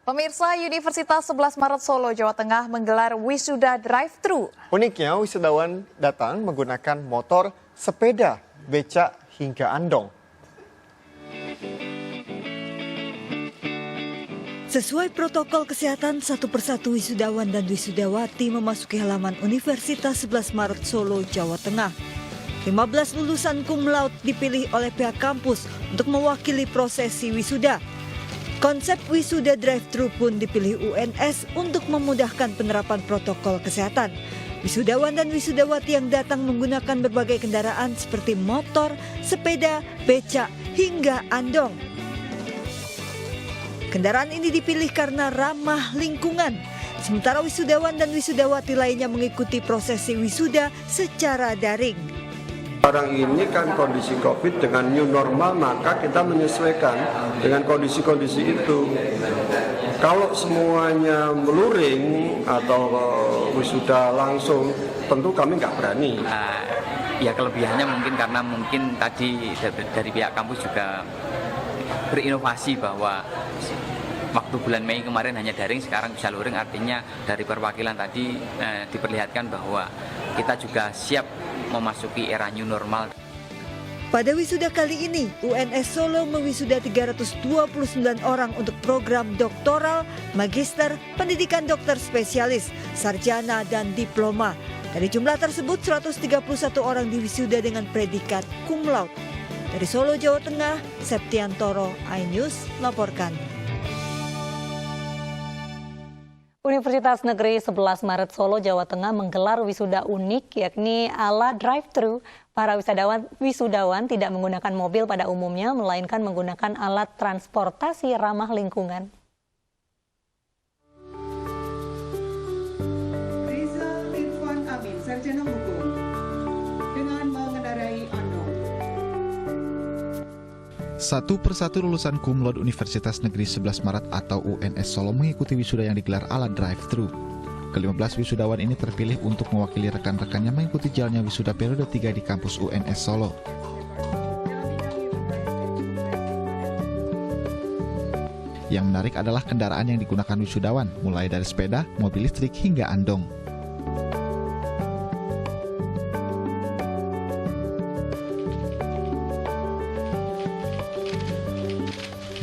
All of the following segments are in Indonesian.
Pemirsa, Universitas 11 Maret Solo, Jawa Tengah menggelar wisuda drive-thru. Uniknya, wisudawan datang menggunakan motor, sepeda, becak, hingga andong. Sesuai protokol kesehatan, satu persatu wisudawan dan wisudawati memasuki halaman Universitas 11 Maret Solo, Jawa Tengah. 15 lulusan cum laude dipilih oleh pihak kampus untuk mewakili prosesi wisuda. Konsep wisuda drive-thru pun dipilih UNS untuk memudahkan penerapan protokol kesehatan. Wisudawan dan wisudawati yang datang menggunakan berbagai kendaraan seperti motor, sepeda, becak, hingga andong. Kendaraan ini dipilih karena ramah lingkungan. Sementara wisudawan dan wisudawati lainnya mengikuti prosesi wisuda secara daring. Sekarang ini kan kondisi COVID dengan new normal, maka kita menyesuaikan dengan kondisi-kondisi itu. Kalau semuanya meluring atau wisuda langsung, tentu kami nggak berani. Ya kelebihannya mungkin karena mungkin tadi dari pihak kampus juga berinovasi bahwa waktu bulan Mei kemarin hanya daring, sekarang bisa luring, artinya dari perwakilan tadi diperlihatkan bahwa kita juga siap memasuki era new normal. Pada wisuda kali ini, UNS Solo mewisuda 329 orang untuk program doktoral, magister, pendidikan dokter spesialis, sarjana, dan diploma. Dari jumlah tersebut, 131 orang diwisuda dengan predikat cum laude. Dari Solo, Jawa Tengah, Septiantoro, iNews melaporkan. Universitas Negeri 11 Maret Solo, Jawa Tengah menggelar wisuda unik yakni ala drive-thru. Para wisudawan tidak menggunakan mobil pada umumnya, melainkan menggunakan alat transportasi ramah lingkungan. Rizal Irfan Amin, sarjana hukum, dengan mengendarai andong. Satu persatu lulusan cum laude Universitas Negeri 11 Maret atau UNS Solo mengikuti wisuda yang digelar ala drive-thru. Ke-15 wisudawan ini terpilih untuk mewakili rekan-rekannya mengikuti jalannya wisuda periode 3 di kampus UNS Solo. Yang menarik adalah kendaraan yang digunakan wisudawan, mulai dari sepeda, mobil listrik, hingga andong.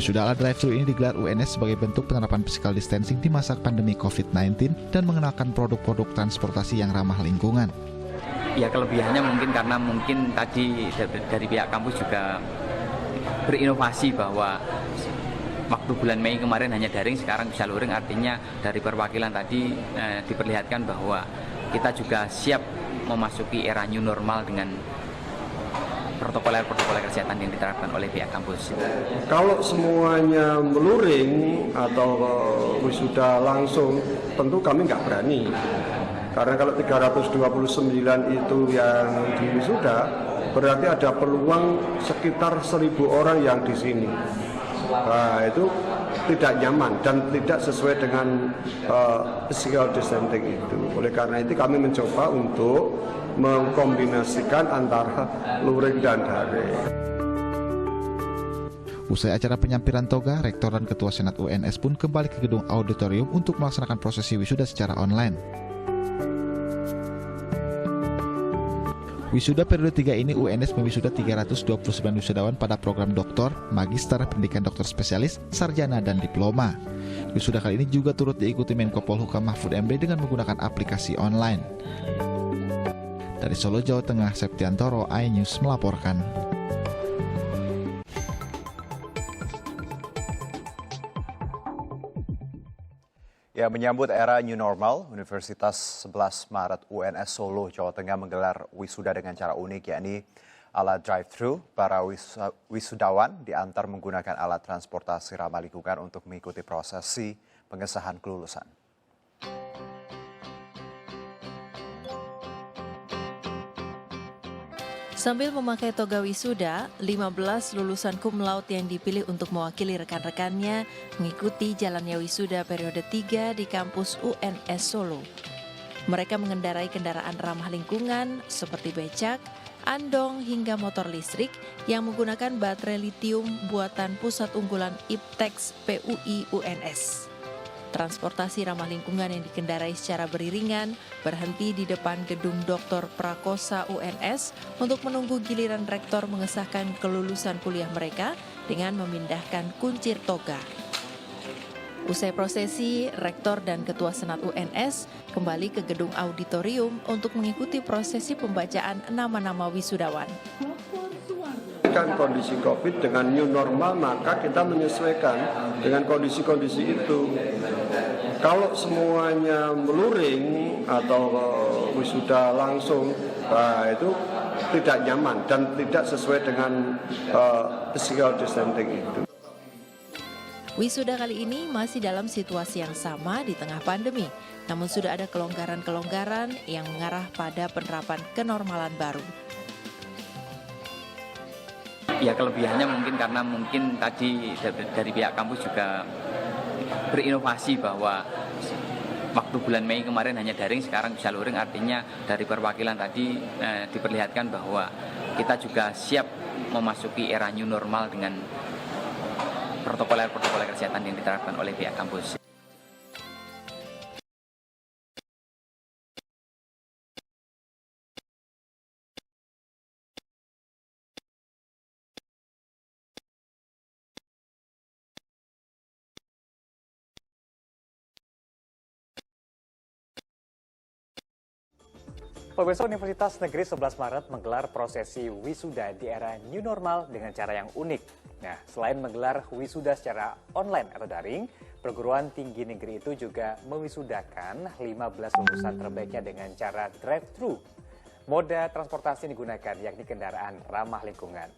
Wisuda ala drive-thru ini digelar UNS sebagai bentuk penerapan physical distancing di masa pandemi COVID-19 dan mengenalkan produk-produk transportasi yang ramah lingkungan. Ya kelebihannya mungkin karena mungkin tadi dari pihak kampus juga berinovasi bahwa waktu bulan Mei kemarin hanya daring, sekarang bisa luring, artinya dari perwakilan tadi diperlihatkan bahwa kita juga siap memasuki era new normal dengan protokol kesehatan yang diterapkan oleh pihak kampus. Kalau semuanya meluring atau wisuda langsung, tentu kami nggak berani. Karena kalau 329 itu yang diwisuda, berarti ada peluang sekitar 1.000 orang yang di sini. Nah, itu tidak nyaman dan tidak sesuai dengan physical distancing itu. Oleh karena itu kami mencoba untuk mengkombinasikan antara luring dan daring. Usai acara penyampiran toga, Rektor dan Ketua Senat UNS pun kembali ke gedung auditorium untuk melaksanakan prosesi wisuda secara online. Wisuda periode 3 ini UNS mewisuda 329 wisudawan pada program doktor, magister, pendidikan dokter spesialis, sarjana, dan diploma. Wisuda kali ini juga turut diikuti Menko Polhukam Mahfud MD dengan menggunakan aplikasi online. Dari Solo, Jawa Tengah, Septiantoro, iNews melaporkan. Ya, menyambut era new normal, Universitas 11 Maret UNS Solo, Jawa Tengah menggelar wisuda dengan cara unik, yakni ala drive-thru. Para wisudawan diantar menggunakan alat transportasi ramah lingkungan untuk mengikuti prosesi pengesahan kelulusan. Sambil memakai toga wisuda, 15 lulusan cum laude yang dipilih untuk mewakili rekan-rekannya mengikuti jalannya wisuda periode 3 di kampus UNS Solo. Mereka mengendarai kendaraan ramah lingkungan seperti becak, andong hingga motor listrik yang menggunakan baterai litium buatan Pusat Unggulan IPTEX PUI UNS. Transportasi ramah lingkungan yang dikendarai secara beriringan berhenti di depan gedung Dr. Prakosa UNS untuk menunggu giliran rektor mengesahkan kelulusan kuliah mereka dengan memindahkan kuncir toga. Usai prosesi, rektor dan ketua senat UNS kembali ke gedung auditorium untuk mengikuti prosesi pembacaan nama-nama wisudawan. Kan kondisi COVID dengan new normal, maka kita menyesuaikan dengan kondisi-kondisi itu. Kalau semuanya meluring atau wisuda langsung, itu tidak nyaman dan tidak sesuai dengan physical distancing itu. Wisuda kali ini masih dalam situasi yang sama di tengah pandemi, namun sudah ada kelonggaran-kelonggaran yang mengarah pada penerapan kenormalan baru. Ya kelebihannya mungkin karena mungkin tadi dari pihak kampus juga berinovasi bahwa waktu bulan Mei kemarin hanya daring, sekarang bisa luring, artinya dari perwakilan tadi diperlihatkan bahwa kita juga siap memasuki era new normal dengan protokol kesehatan yang diterapkan oleh pihak kampus. Pemirsa, Universitas Negeri 11 Maret menggelar prosesi wisuda di era new normal dengan cara yang unik. Nah, selain menggelar wisuda secara online atau daring, perguruan tinggi negeri itu juga mewisudakan 15 lulusan terbaiknya dengan cara drive-thru. Moda transportasi yang digunakan yakni kendaraan ramah lingkungan.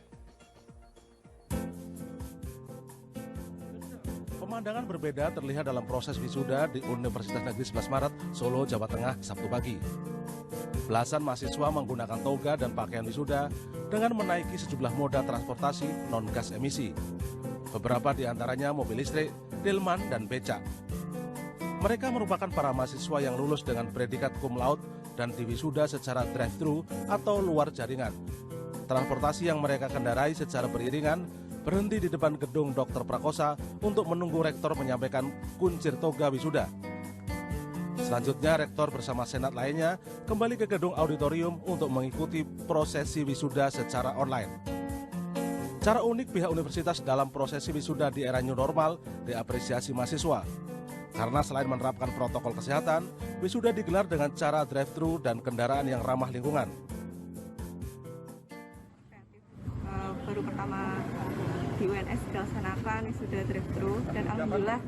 Pemandangan berbeda terlihat dalam proses wisuda di Universitas Negeri 11 Maret, Solo, Jawa Tengah, Sabtu pagi. Belasan mahasiswa menggunakan toga dan pakaian wisuda dengan menaiki sejumlah moda transportasi non-gas emisi. Beberapa di antaranya mobil listrik, delman, dan becak. Mereka merupakan para mahasiswa yang lulus dengan predikat cum laude dan diwisuda secara drive-thru atau luar jaringan. Transportasi yang mereka kendarai secara beriringan berhenti di depan gedung Dr. Prakosa untuk menunggu rektor menyampaikan kuncir toga wisuda. Selanjutnya, rektor bersama senat lainnya kembali ke gedung auditorium untuk mengikuti prosesi wisuda secara online. Cara unik pihak universitas dalam prosesi wisuda di era new normal diapresiasi mahasiswa. Karena selain menerapkan protokol kesehatan, wisuda digelar dengan cara drive-thru dan kendaraan yang ramah lingkungan. Baru pertama di UNS dilaksanakan wisuda drive-thru dan alhamdulillah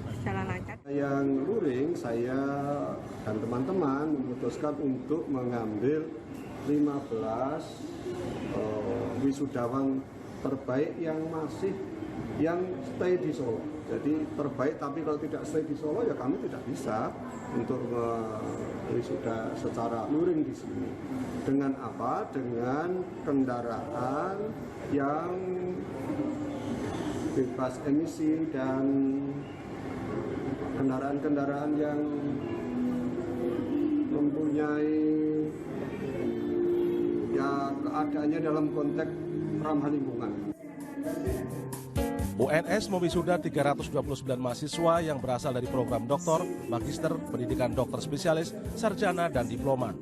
berjalan lancar. Yang luring, saya dan teman-teman memutuskan untuk mengambil 15 wisudawan terbaik yang stay di Solo. Jadi terbaik, tapi kalau tidak stay di Solo ya kami tidak bisa untuk wisuda secara luring di sini. Dengan apa? Dengan kendaraan yang bebas emisi dan kendaraan-kendaraan yang mempunyai keadaannya dalam konteks ramah lingkungan. UNS mewisuda 329 mahasiswa yang berasal dari program doktor, magister, pendidikan dokter spesialis, sarjana, dan diploma.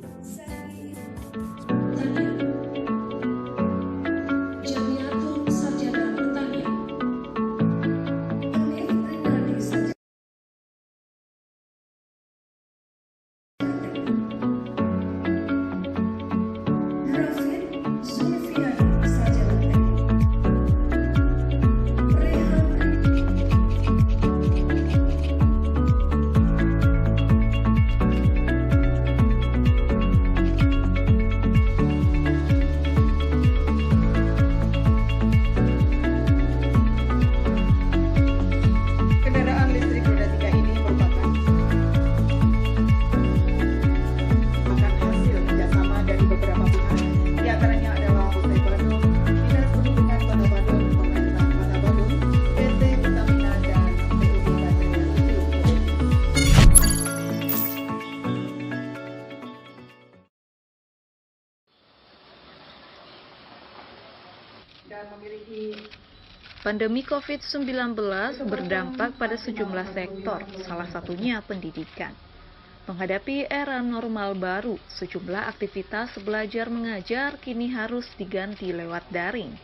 Pandemi COVID-19 berdampak pada sejumlah sektor, salah satunya pendidikan. Menghadapi era normal baru, sejumlah aktivitas belajar mengajar kini harus diganti lewat daring.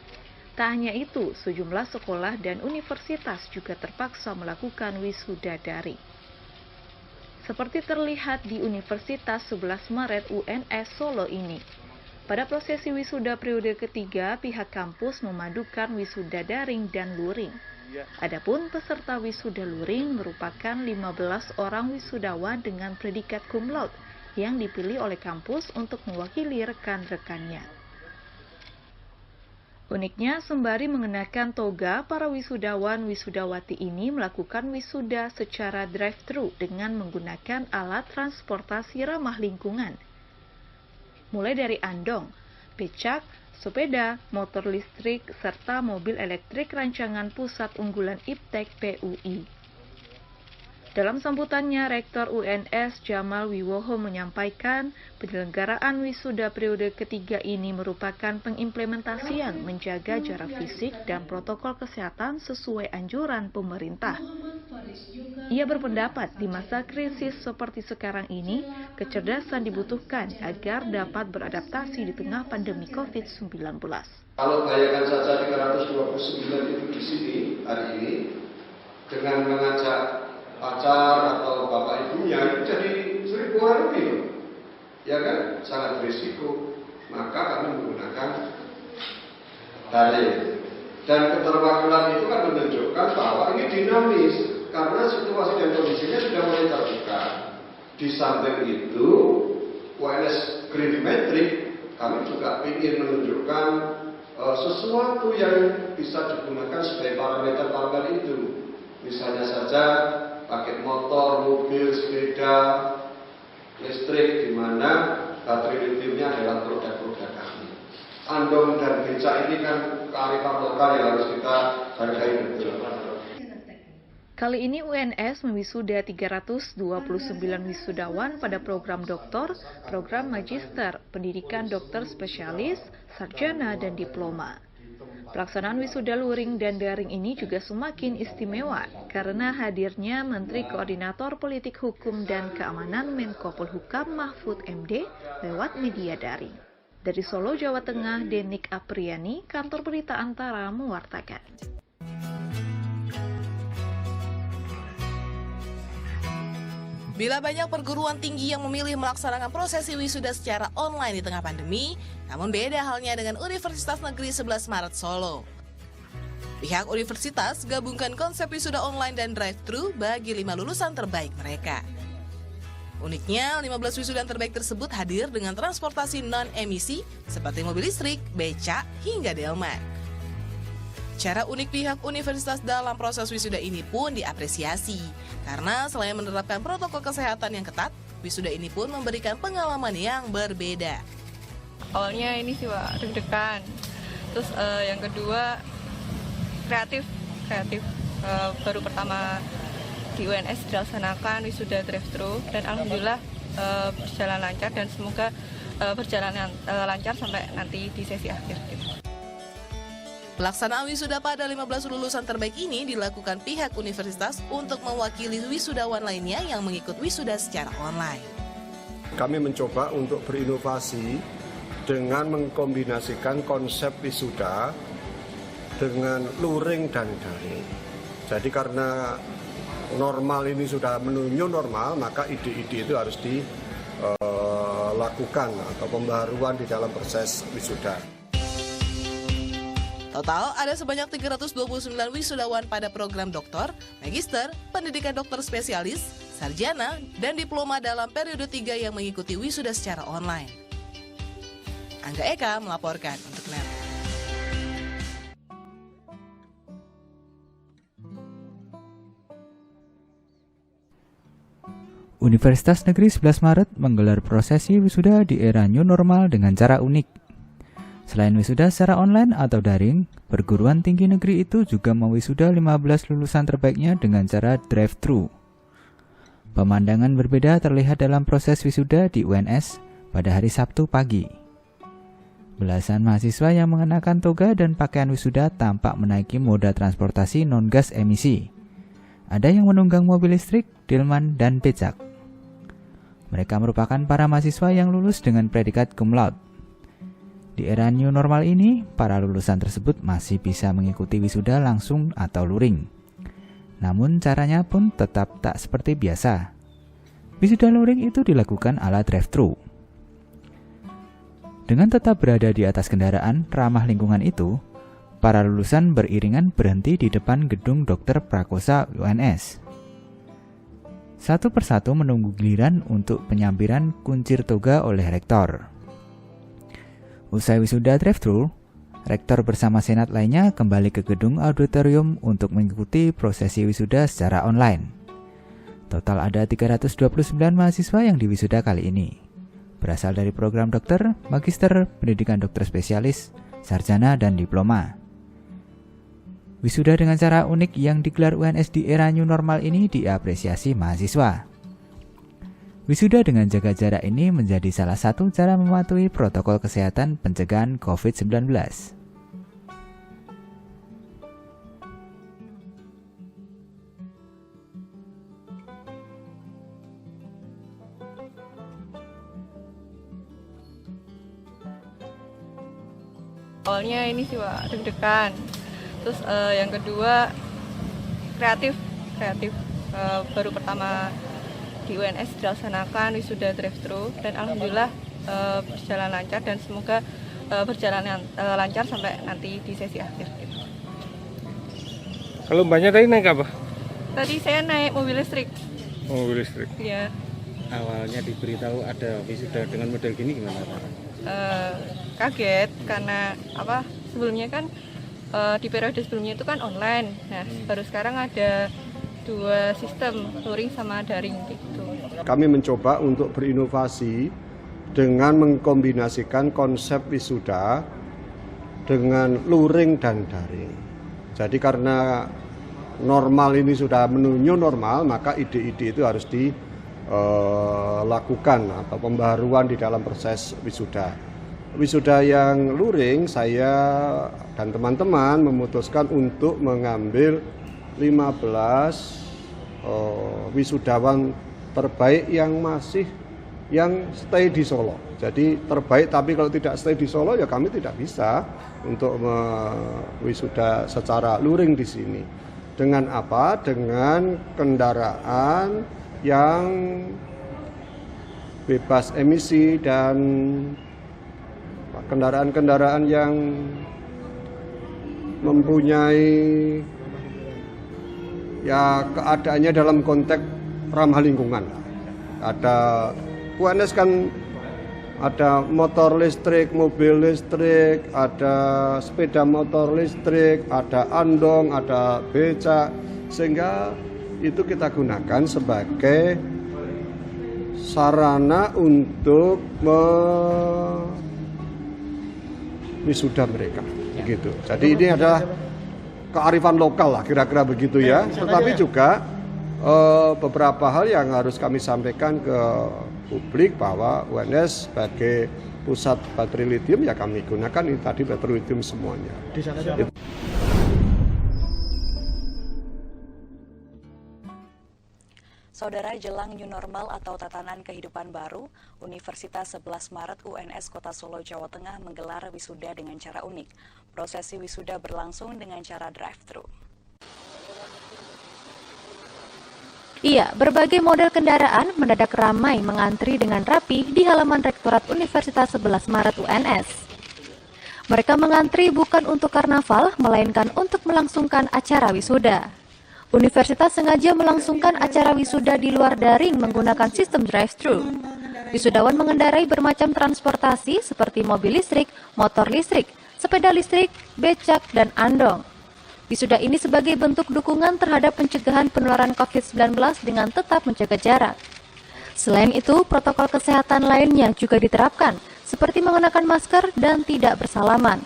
Tak hanya itu, sejumlah sekolah dan universitas juga terpaksa melakukan wisuda daring. Seperti terlihat di Universitas 11 Maret UNS Solo ini. Pada prosesi wisuda periode ketiga, pihak kampus memadukan wisuda daring dan luring. Adapun peserta wisuda luring merupakan 15 orang wisudawan dengan predikat cum laude yang dipilih oleh kampus untuk mewakili rekan-rekannya. Uniknya, sembari mengenakan toga, para wisudawan wisudawati ini melakukan wisuda secara drive-thru dengan menggunakan alat transportasi ramah lingkungan. Mulai dari andong, becak, sepeda, motor listrik, serta mobil elektrik rancangan pusat unggulan IPTEK PUI. Dalam sambutannya, Rektor UNS Jamal Wiwoho menyampaikan penyelenggaraan wisuda periode ketiga ini merupakan pengimplementasian menjaga jarak fisik dan protokol kesehatan sesuai anjuran pemerintah. Ia berpendapat di masa krisis seperti sekarang ini, kecerdasan dibutuhkan agar dapat beradaptasi di tengah pandemi COVID-19. Kalau bayangkan saja 329 itu di sini hari ini, dengan mengajak pacar atau bapak ibunya, itu jadi 1.000 orang lebih, ya kan? Sangat berisiko. Maka kami menggunakan daring. Dan keterwakilan itu kan menunjukkan bahwa ini dinamis, karena situasi dan kondisinya sudah mulai terbuka. Di samping itu, UNS Green Metric, kami juga ingin menunjukkan sesuatu yang bisa digunakan sebagai parameter-parameter itu. Misalnya saja pakai motor, mobil, sepeda, listrik, di mana baterai litiumnya adalah produk-produk kami. Andong dan becak ini kan kearifan lokal yang harus kita hargai betul. Kali ini UNS mewisuda 329 wisudawan pada program doktor, program magister, pendidikan dokter spesialis, sarjana, dan diploma. Pelaksanaan wisuda luring dan daring ini juga semakin istimewa karena hadirnya Menteri Koordinator Politik Hukum dan Keamanan Menko Polhukam Mahfud MD lewat media daring. Dari Solo, Jawa Tengah, Denik Apriani, Kantor Berita Antara mewartakan. Bila banyak perguruan tinggi yang memilih melaksanakan prosesi wisuda secara online di tengah pandemi, namun beda halnya dengan Universitas Negeri 11 Maret Solo. Pihak universitas gabungkan konsep wisuda online dan drive-thru bagi 5 lulusan terbaik mereka. Uniknya, 15 wisudawan terbaik tersebut hadir dengan transportasi non-emisi seperti mobil listrik, becak, hingga delman. Cara unik pihak universitas dalam proses wisuda ini pun diapresiasi, karena selain menerapkan protokol kesehatan yang ketat, wisuda ini pun memberikan pengalaman yang berbeda. Awalnya ini sih Pak, deg-degan. Terus yang kedua, kreatif. Baru pertama di UNS dilaksanakan wisuda drive-thru, dan alhamdulillah berjalan lancar, dan semoga berjalan lancar sampai nanti di sesi akhir gitu. Pelaksanaan wisuda pada 15 lulusan terbaik ini dilakukan pihak universitas untuk mewakili wisudawan lainnya yang mengikut wisuda secara online. Kami mencoba untuk berinovasi dengan mengkombinasikan konsep wisuda dengan luring dan daring. Jadi karena normal ini sudah menuju normal, maka ide-ide itu harus dilakukan atau pembaharuan di dalam proses wisuda. Total ada sebanyak 329 wisudawan pada program doktor, magister, pendidikan dokter spesialis, sarjana, dan diploma dalam periode 3 yang mengikuti wisuda secara online. Angga Eka melaporkan untuk NET. Universitas Negeri 11 Maret menggelar prosesi wisuda di era new normal dengan cara unik. Selain wisuda secara online atau daring, perguruan tinggi negeri itu juga mewisuda 15 lulusan terbaiknya dengan cara drive-thru. Pemandangan berbeda terlihat dalam proses wisuda di UNS pada hari Sabtu pagi. Belasan mahasiswa yang mengenakan toga dan pakaian wisuda tampak menaiki moda transportasi non-gas emisi. Ada yang menunggang mobil listrik, delman, dan becak. Mereka merupakan para mahasiswa yang lulus dengan predikat cum laude. Di era new normal ini, para lulusan tersebut masih bisa mengikuti wisuda langsung atau luring. Namun caranya pun tetap tak seperti biasa. Wisuda luring itu dilakukan ala drive-thru. Dengan tetap berada di atas kendaraan ramah lingkungan itu, para lulusan beriringan berhenti di depan gedung Dr. Prakosa UNS. Satu persatu menunggu giliran untuk penyampiran kuncir toga oleh rektor. Usai wisuda drive-thru, rektor bersama senat lainnya kembali ke gedung auditorium untuk mengikuti prosesi wisuda secara online. Total ada 329 mahasiswa yang diwisuda kali ini. Berasal dari program dokter, magister, pendidikan dokter spesialis, sarjana, dan diploma. Wisuda dengan cara unik yang digelar UNS di era new normal ini diapresiasi mahasiswa. Wisuda dengan jaga jarak ini menjadi salah satu cara mematuhi protokol kesehatan pencegahan COVID-19. Awalnya ini sih Pak, deg-degan. Terus yang kedua kreatif. Baru pertama di UNS dilaksanakan wisuda drive-thru dan alhamdulillah berjalan lancar dan semoga berjalan lancar sampai nanti di sesi akhir. Gitu. Kalau mbaknya tadi naik apa? Tadi saya naik mobil listrik. Mobil listrik. Iya. Awalnya diberitahu ada wisuda dengan model gini gimana Pak? Kaget karena sebelumnya kan di periode sebelumnya itu kan online. Nah, baru sekarang ada 2 sistem, luring sama daring gitu. Kami mencoba untuk berinovasi dengan mengkombinasikan konsep wisuda dengan luring dan daring. Jadi karena normal ini sudah menuju normal, maka ide-ide itu harus dilakukan atau pembaharuan di dalam proses wisuda. Wisuda yang luring, saya dan teman-teman memutuskan untuk mengambil 15 wisudawan terbaik yang stay di Solo. Jadi terbaik, tapi kalau tidak stay di Solo ya kami tidak bisa untuk wisuda secara luring di sini. Dengan apa? Dengan kendaraan yang bebas emisi dan kendaraan-kendaraan yang mempunyai keadaannya dalam konteks ramah lingkungan. Ada UNS kan ada motor listrik, mobil listrik, ada sepeda motor listrik, ada andong, ada becak, sehingga itu kita gunakan sebagai sarana untuk wisuda mereka, gitu. Jadi ini adalah kearifan lokal lah, kira-kira begitu ya. Tetapi juga beberapa hal yang harus kami sampaikan ke publik bahwa UNS sebagai pusat baterai lithium ya kami gunakan ini tadi baterai lithium semuanya. Saudara, jelang new normal atau tatanan kehidupan baru, Universitas 11 Maret UNS Kota Solo, Jawa Tengah menggelar wisuda dengan cara unik. Prosesi wisuda berlangsung dengan cara drive-thru. Iya, berbagai model kendaraan mendadak ramai mengantri dengan rapi di halaman Rektorat Universitas 11 Maret UNS. Mereka mengantri bukan untuk karnaval, melainkan untuk melangsungkan acara wisuda. Universitas sengaja melangsungkan acara wisuda di luar daring menggunakan sistem drive-thru. Wisudawan mengendarai bermacam transportasi seperti mobil listrik, motor listrik, sepeda listrik, becak, dan andong. Wisuda ini sebagai bentuk dukungan terhadap pencegahan penularan COVID-19 dengan tetap menjaga jarak. Selain itu, protokol kesehatan lainnya juga diterapkan, seperti mengenakan masker dan tidak bersalaman.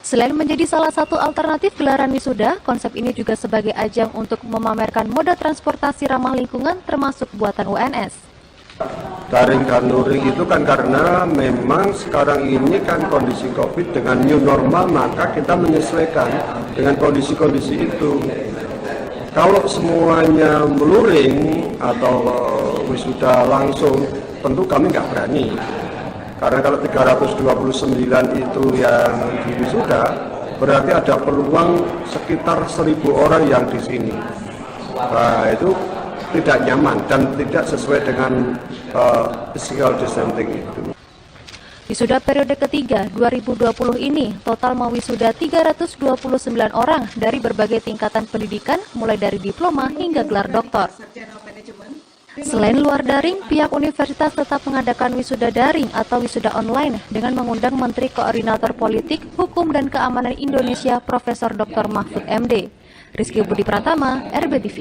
Selain menjadi salah satu alternatif gelaran wisuda, konsep ini juga sebagai ajang untuk memamerkan moda transportasi ramah lingkungan termasuk buatan UNS. Daring dan luring itu kan karena memang sekarang ini kan kondisi COVID dengan new normal, maka kita menyesuaikan dengan kondisi-kondisi itu. Kalau semuanya meluring atau wisuda langsung, tentu kami nggak berani. Karena kalau 329 itu yang di wisuda, berarti ada peluang sekitar 1.000 orang yang di sini. Nah, itu tidak nyaman dan tidak sesuai dengan physical distancing itu. Wisuda periode ketiga 2020 ini total mewisuda 329 orang dari berbagai tingkatan pendidikan mulai dari diploma hingga gelar doktor. Selain luar daring, pihak universitas tetap mengadakan wisuda daring atau wisuda online dengan mengundang Menteri Koordinator Politik, Hukum dan Keamanan Indonesia Profesor Dr. Mahfud MD. Rizky Budi Pratama, RBTV.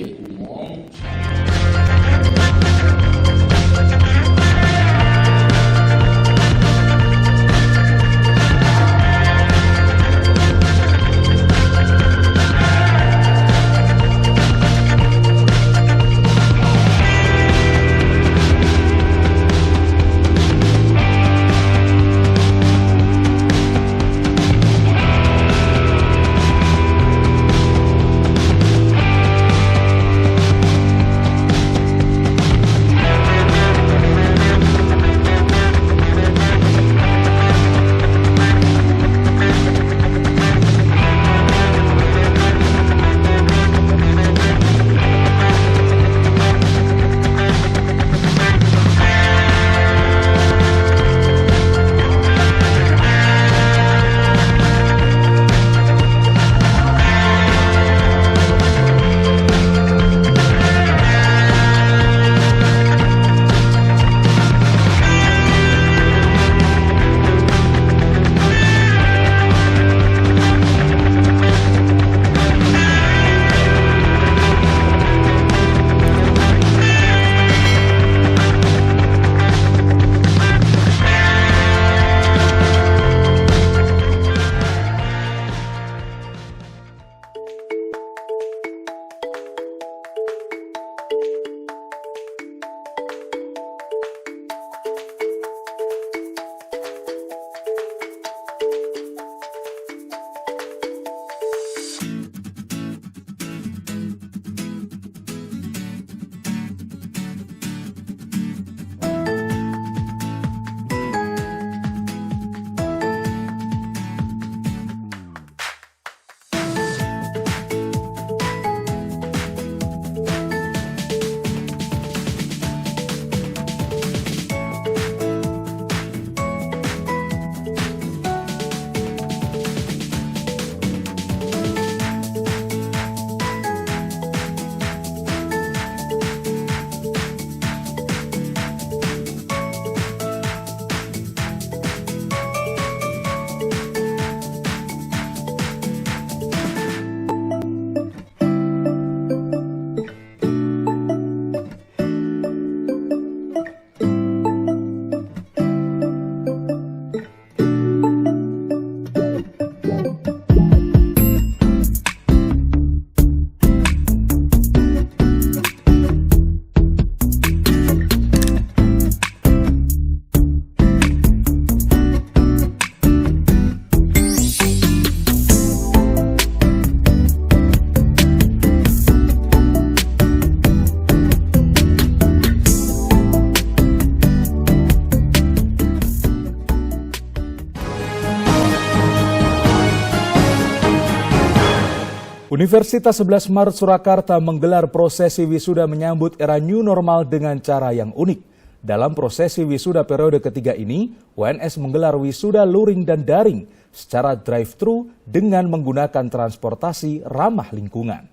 Universitas 11 Maret Surakarta menggelar prosesi wisuda menyambut era new normal dengan cara yang unik. Dalam prosesi wisuda periode ketiga ini, UNS menggelar wisuda luring dan daring secara drive-thru dengan menggunakan transportasi ramah lingkungan.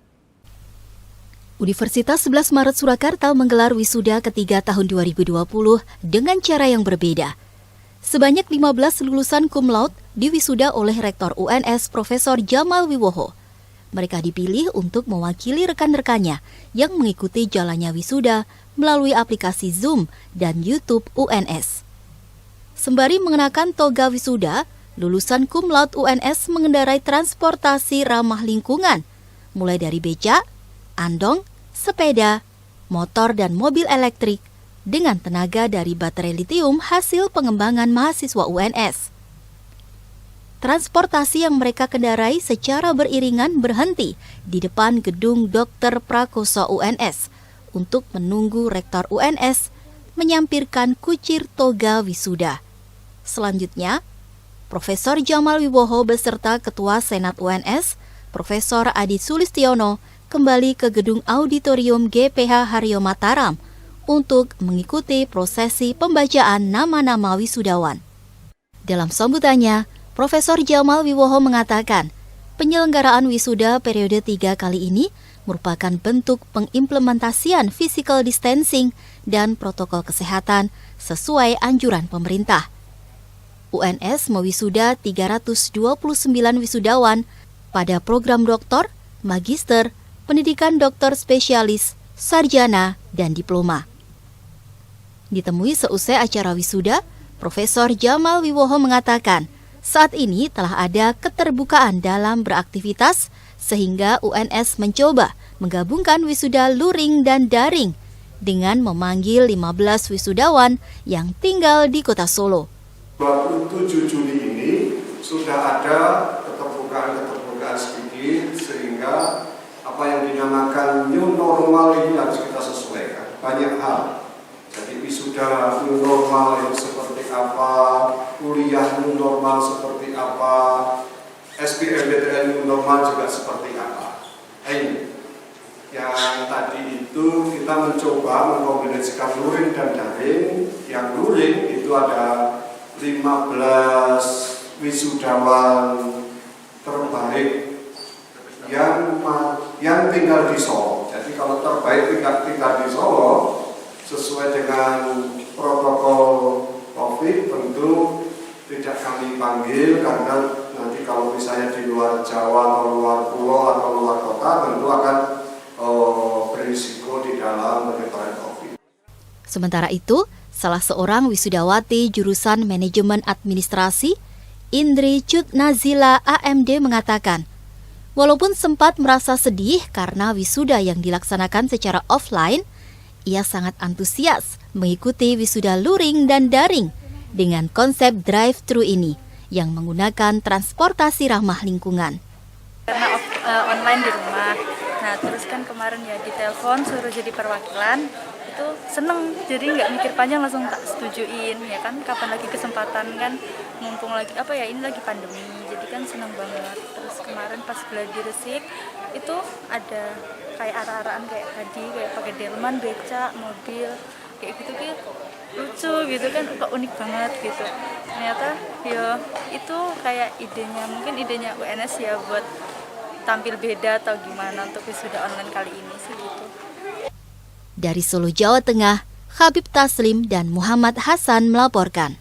Universitas 11 Maret Surakarta menggelar wisuda ketiga tahun 2020 dengan cara yang berbeda. Sebanyak 15 lulusan cum laude diwisuda oleh Rektor UNS Profesor Jamal Wiwoho. Mereka dipilih untuk mewakili rekan-rekannya yang mengikuti jalannya wisuda melalui aplikasi Zoom dan YouTube UNS. Sembari mengenakan toga wisuda, lulusan cum laude UNS mengendarai transportasi ramah lingkungan, mulai dari becak, andong, sepeda, motor dan mobil elektrik, dengan tenaga dari baterai litium hasil pengembangan mahasiswa UNS. Transportasi yang mereka kendarai secara beriringan berhenti di depan gedung Dr. Prakoso UNS untuk menunggu Rektor UNS menyampirkan kucir toga wisuda. Selanjutnya, Profesor Jamal Wibowo beserta Ketua Senat UNS, Profesor Adi Sulistiono, kembali ke gedung auditorium GPH Haryo Mataram untuk mengikuti prosesi pembacaan nama-nama wisudawan. Dalam sambutannya, Profesor Jamal Wibowo mengatakan, penyelenggaraan wisuda periode 3 kali ini merupakan bentuk pengimplementasian physical distancing dan protokol kesehatan sesuai anjuran pemerintah. UNS mewisuda 329 wisudawan pada program doktor, magister, pendidikan doktor spesialis, sarjana, dan diploma. Ditemui seusai acara wisuda, Profesor Jamal Wibowo mengatakan, saat ini telah ada keterbukaan dalam beraktivitas sehingga UNS mencoba menggabungkan wisuda luring dan daring dengan memanggil 15 wisudawan yang tinggal di Kota Solo. 27 Juli ini sudah ada keterbukaan sedikit sehingga apa yang dinamakan new normal ini harus kita sesuaikan. Banyak hal. Jadi wisuda new normal itu seperti apa, kuliah new normal seperti apa, SBMPTN new normal juga seperti apa. Ini yang tadi itu kita mencoba mengkombinasikan luring dan daring. Yang luring itu ada 15 wisudawan terbaik yang tinggal di Solo. Jadi kalau terbaik tinggal di Solo sesuai dengan protokol COVID tentu tidak kami panggil karena nanti kalau misalnya di luar Jawa atau luar pulau atau luar kota tentu akan berisiko di dalam penyebaran COVID. Sementara itu, salah seorang wisudawati jurusan Manajemen Administrasi, Indri Cut Nazila AMD mengatakan, walaupun sempat merasa sedih karena wisuda yang dilaksanakan secara offline, ia sangat antusias mengikuti wisuda luring dan daring dengan konsep drive-thru ini yang menggunakan transportasi ramah lingkungan. Karena online di rumah, nah terus kan kemarin ya ditelepon suruh jadi perwakilan, itu seneng, jadi nggak mikir panjang langsung tak setujuin ya kan, kapan lagi kesempatan kan, mumpung lagi ini lagi pandemi, jadi kan seneng banget. Terus kemarin pas gladi resik itu ada kayak arah-arahan kayak tadi, kayak pakai delman, becak, mobil kayak gitu lucu gitu kan, kok unik banget gitu. Ternyata ya itu kayak mungkin idenya UNS ya buat tampil beda atau gimana untuk wisuda online kali ini sih gitu. Dari Solo, Jawa Tengah, Habib Taslim dan Muhammad Hasan melaporkan.